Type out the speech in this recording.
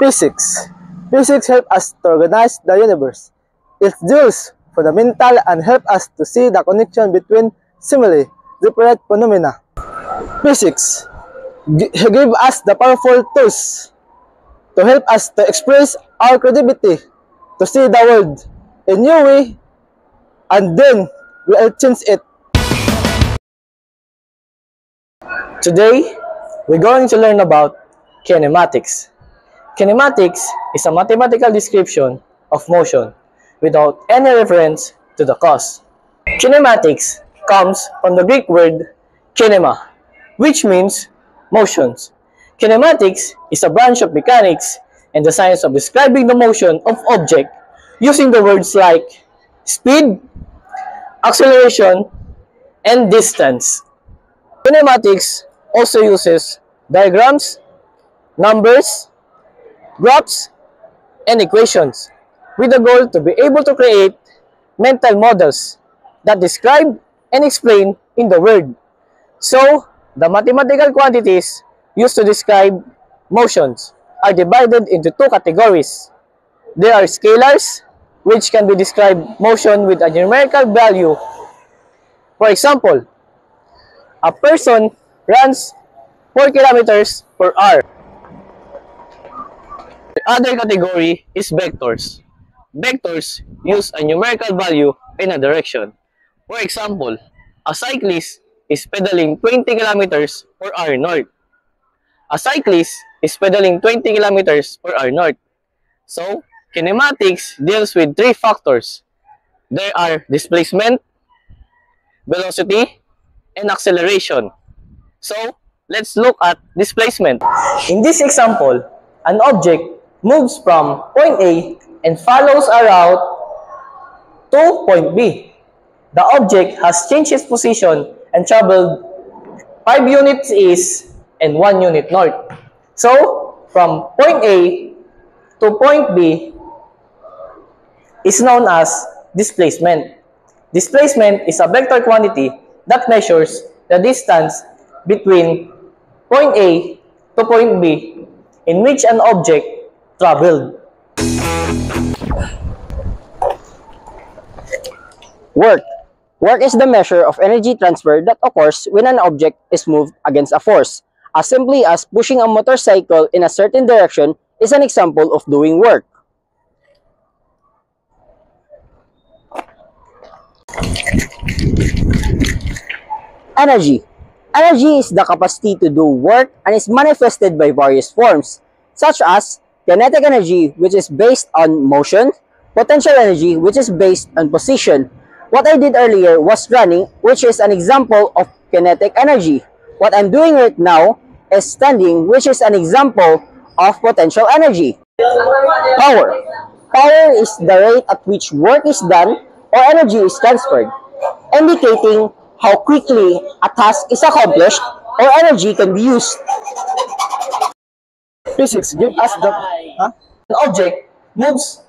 Physics. Physics helps us to organize the universe. It deals fundamental and helps us to see the connection between seemingly different phenomena. Physics gives us the powerful tools to help us to express our creativity, to see the world in a new way, and then we'll change it. Today, we're going to learn about kinematics. Kinematics is a mathematical description of motion without any reference to the cause. Kinematics comes from the Greek word kinema, which means motions. Kinematics is a branch of mechanics and the science of describing the motion of object using the words like speed, acceleration, and distance. Kinematics also uses diagrams, numbers, graphs, and equations with the goal to be able to create mental models that describe and explain in the word. So, the mathematical quantities used to describe motions are divided into two categories. There are scalars, which can be described motion with a numerical value. For example, a person runs 4 kilometers per hour. The other category is vectors. Vectors use a numerical value in a direction. For example, a cyclist is pedaling 20 kilometers per hour north. A cyclist is pedaling 20 kilometers per hour north. So, kinematics deals with 3 factors. There are displacement, velocity, and acceleration. So, let's look at displacement. In this example, an object moves from point A and follows a route to point B. The object has changed its position and traveled 5 units east and 1 unit north. So, from point A to point B is known as displacement. Displacement is a vector quantity that measures the distance between point A to point B in which an object traveled. Work. Work is the measure of energy transfer that occurs when an object is moved against a force. As simply as pushing a motorcycle in a certain direction is an example of doing work. Energy. Energy is the capacity to do work and is manifested by various forms, such as kinetic energy, which is based on motion, potential energy, which is based on position. What I did earlier was running, which is an example of kinetic energy. What I'm doing right now is standing, which is an example of potential energy. Power. Power is the rate at which work is done or energy is transferred, indicating how quickly a task is accomplished or energy can be used. Physics gives us the An object moves